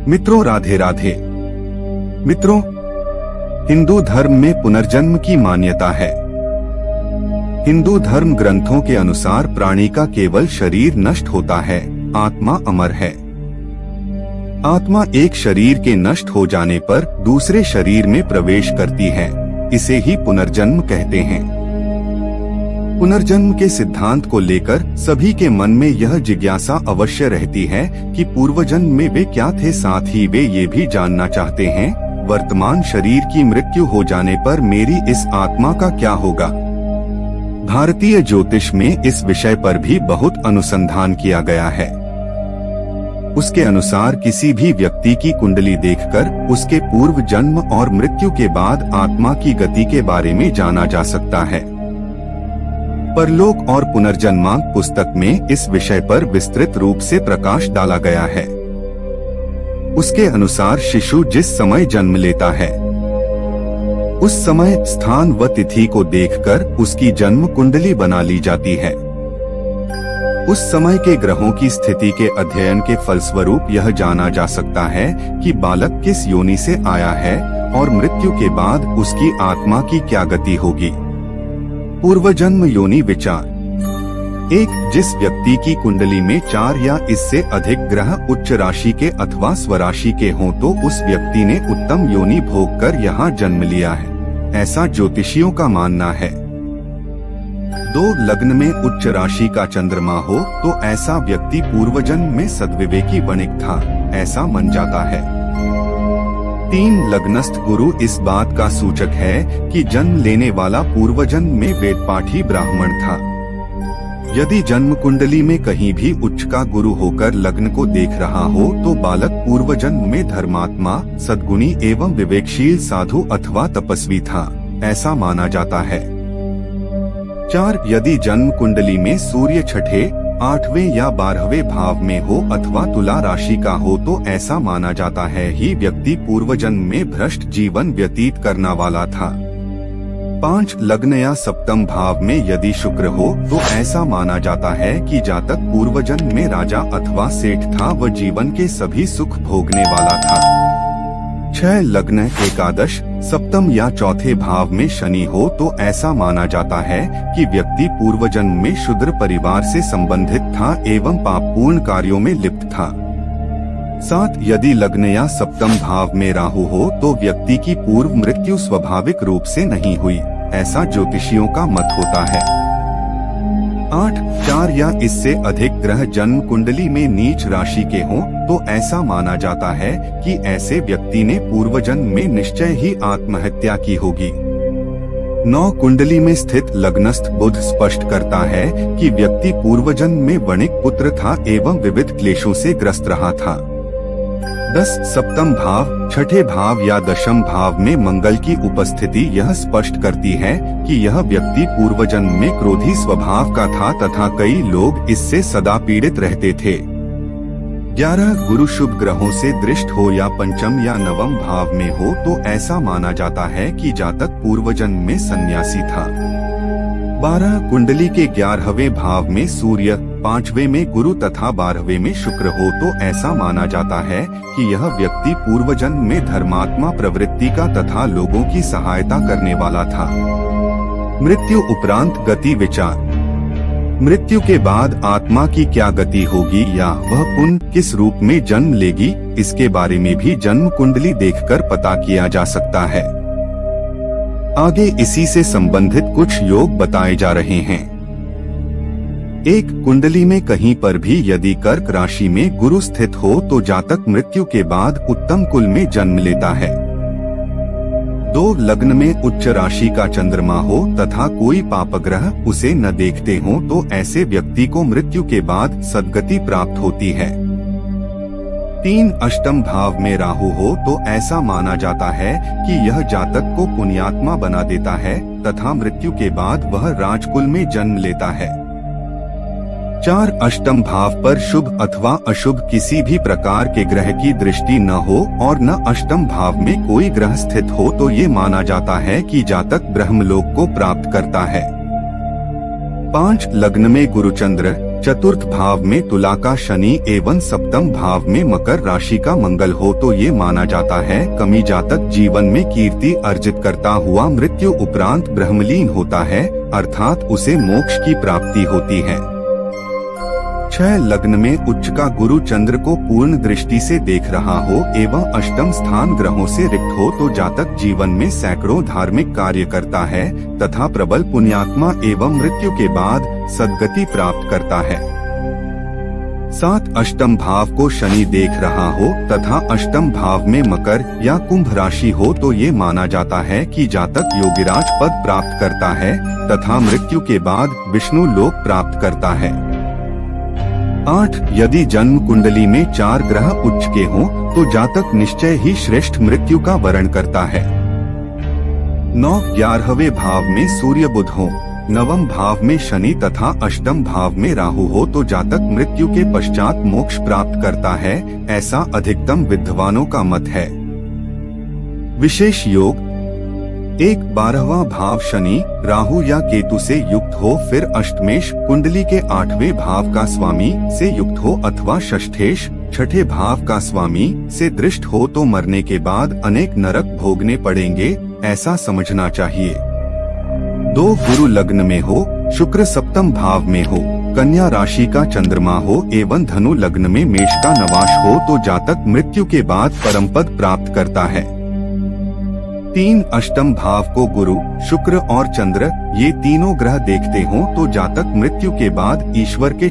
मित्रों, राधे राधे। मित्रों, हिंदू धर्म में पुनर्जन्म की मान्यता है। हिंदू धर्म ग्रंथों के अनुसार प्राणी का केवल शरीर नष्ट होता है, आत्मा अमर है। आत्मा एक शरीर के नष्ट हो जाने पर दूसरे शरीर में प्रवेश करती है, इसे ही पुनर्जन्म कहते हैं। पुनर्जन्म के सिद्धांत को लेकर सभी के मन में यह जिज्ञासा अवश्य रहती है कि पूर्वजन्म में वे क्या थे। साथ ही वे ये भी जानना चाहते हैं, वर्तमान शरीर की मृत्यु हो जाने पर मेरी इस आत्मा का क्या होगा। भारतीय ज्योतिष में इस विषय पर भी बहुत अनुसंधान किया गया है। उसके अनुसार किसी भी व्यक्ति की कुंडली देखकर उसके पूर्व जन्म और मृत्यु के बाद आत्मा की गति के बारे में जाना जा सकता है। परलोक और पुनर्जन्मांक पुस्तक में इस विषय पर विस्तृत रूप से प्रकाश डाला गया है। उसके अनुसार शिशु जिस समय जन्म लेता है, उस समय स्थान व तिथि को देखकर उसकी जन्म कुंडली बना ली जाती है। उस समय के ग्रहों की स्थिति के अध्ययन के फलस्वरूप यह जाना जा सकता है कि बालक किस योनि से आया है और मृत्यु के बाद उसकी आत्मा की क्या गति होगी। पूर्वजन्म योनि विचार। एक, जिस व्यक्ति की कुंडली में 4 या इससे अधिक ग्रह उच्च राशि के अथवा स्वराशि के हों तो उस व्यक्ति ने उत्तम योनि भोग कर यहाँ जन्म लिया है, ऐसा ज्योतिषियों का मानना है। 2, लग्न में उच्च राशि का चंद्रमा हो तो ऐसा व्यक्ति पूर्वजन्म में सद्विवेकी वणिक था, ऐसा मन जाता है। 3, लग्नस्थ गुरु इस बात का सूचक है कि जन्म लेने वाला पूर्वजन्म में वेदपाठी ब्राह्मण था। यदि जन्म कुंडली में कहीं भी उच्च का गुरु होकर लग्न को देख रहा हो तो बालक पूर्वजन्म में धर्मात्मा, सद्गुणी एवं विवेकशील साधु अथवा तपस्वी था, ऐसा माना जाता है। 4, यदि जन्म कुंडली में सूर्य छठे, 8वें या 12वें भाव में हो अथवा तुला राशि का हो तो ऐसा माना जाता है ही व्यक्ति पूर्वजन्म में भ्रष्ट जीवन व्यतीत करना वाला था। 5, लग्न या सप्तम भाव में यदि शुक्र हो तो ऐसा माना जाता है कि जातक पूर्वजन्म में राजा अथवा सेठ था व जीवन के सभी सुख भोगने वाला था। 6, लग्न एकादश, सप्तम या चौथे भाव में शनि हो तो ऐसा माना जाता है कि व्यक्ति पूर्वजन्म में शूद्र परिवार से संबंधित था एवं पापपूर्ण कार्यों में लिप्त था। 7, यदि लग्न या सप्तम भाव में राहु हो तो व्यक्ति की पूर्व मृत्यु स्वाभाविक रूप से नहीं हुई, ऐसा ज्योतिषियों का मत होता है। 8, 4 या इससे अधिक ग्रह जन्म कुंडली में नीच राशि के हों तो ऐसा माना जाता है कि ऐसे व्यक्ति ने पूर्वजन्म में निश्चय ही आत्महत्या की होगी। 9, कुंडली में स्थित लग्नस्थ बुध स्पष्ट करता है कि व्यक्ति पूर्वजन्म में वणिक पुत्र था एवं विविध क्लेशों से ग्रस्त रहा था। 10, सप्तम भाव, छठे भाव या दशम भाव में मंगल की उपस्थिति यह स्पष्ट करती है कि यह व्यक्ति पूर्वजन्म में क्रोधी स्वभाव का था तथा कई लोग इससे सदा पीड़ित रहते थे। 11, गुरु शुभ ग्रहों से दृष्ट हो या पंचम या नवम भाव में हो तो ऐसा माना जाता है कि जातक पूर्वजन्म में सन्यासी था। 12, कुंडली के 11वें भाव में सूर्य, 5वें में गुरु तथा 12वें में शुक्र हो तो ऐसा माना जाता है कि यह व्यक्ति पूर्वजन्म में धर्मात्मा प्रवृत्ति का तथा लोगों की सहायता करने वाला था। मृत्यु उपरांत गति विचार। मृत्यु के बाद आत्मा की क्या गति होगी या वह पुनः किस रूप में जन्म लेगी, इसके बारे में भी जन्म कुंडली देखकर पता किया जा सकता है। आगे इसी से संबंधित कुछ योग बताए जा रहे हैं। 1, कुंडली में कहीं पर भी यदि कर्क राशि में गुरु स्थित हो तो जातक मृत्यु के बाद उत्तम कुल में जन्म लेता है। 2, लग्न में उच्च राशि का चंद्रमा हो तथा कोई पापग्रह उसे न देखते हो तो ऐसे व्यक्ति को मृत्यु के बाद सद्गति प्राप्त होती है। 3, अष्टम भाव में राहु हो तो ऐसा माना जाता है कि यह जातक को पुण्यात्मा बना देता है तथा मृत्यु के बाद वह राजकुल में जन्म लेता है। 4, अष्टम भाव पर शुभ अथवा अशुभ किसी भी प्रकार के ग्रह की दृष्टि न हो और न अष्टम भाव में कोई ग्रह स्थित हो तो ये माना जाता है कि जातक ब्रह्मलोक को प्राप्त करता है। 5, लग्न में गुरुचंद्र, चतुर्थ भाव में तुला का शनि एवं सप्तम भाव में मकर राशि का मंगल हो तो ये माना जाता है कमी जातक जीवन में कीर्ति अर्जित करता हुआ मृत्यु उपरांत ब्रह्मलीन होता है, अर्थात उसे मोक्ष की प्राप्ति होती है। 6 लग्न में उच्च का गुरु चंद्र को पूर्ण दृष्टि से देख रहा हो एवं अष्टम स्थान ग्रहों से रिक्त हो तो जातक जीवन में सैकड़ों धार्मिक कार्य करता है तथा प्रबल पुण्यात्मा एवं मृत्यु के बाद सद्गति प्राप्त करता है। 7 अष्टम भाव को शनि देख रहा हो तथा अष्टम भाव में मकर या कुंभ राशि हो तो ये माना जाता है कि जातक योगिराज पद प्राप्त करता है तथा मृत्यु के बाद विष्णु लोक प्राप्त करता है। 8 यदि जन्म कुंडली में 4 ग्रह उच्च के हों तो जातक निश्चय ही श्रेष्ठ मृत्यु का वरण करता है। 9 11वें भाव में सूर्य बुध हो, नवम भाव में शनि तथा अष्टम भाव में राहु हो तो जातक मृत्यु के पश्चात मोक्ष प्राप्त करता है, ऐसा अधिकतम विद्वानों का मत है। विशेष योग 1 12वां भाव शनि राहु या केतु से युक्त हो, फिर अष्टमेश कुंडली के 8वें भाव का स्वामी से युक्त हो अथवा षष्ठेश 6ठे भाव का स्वामी से दृष्ट हो तो मरने के बाद अनेक नरक भोगने पड़ेंगे, ऐसा समझना चाहिए। 2 गुरु लग्न में हो, शुक्र सप्तम भाव में हो, कन्या राशि का चंद्रमा हो एवं धनु लग्न में मेष का नवाश हो तो जातक मृत्यु के बाद परमपद प्राप्त करता है। 3 अष्टम भाव को गुरु शुक्र और चंद्र ये तीनों ग्रह देखते हों तो जातक मृत्यु के बाद ईश्वर के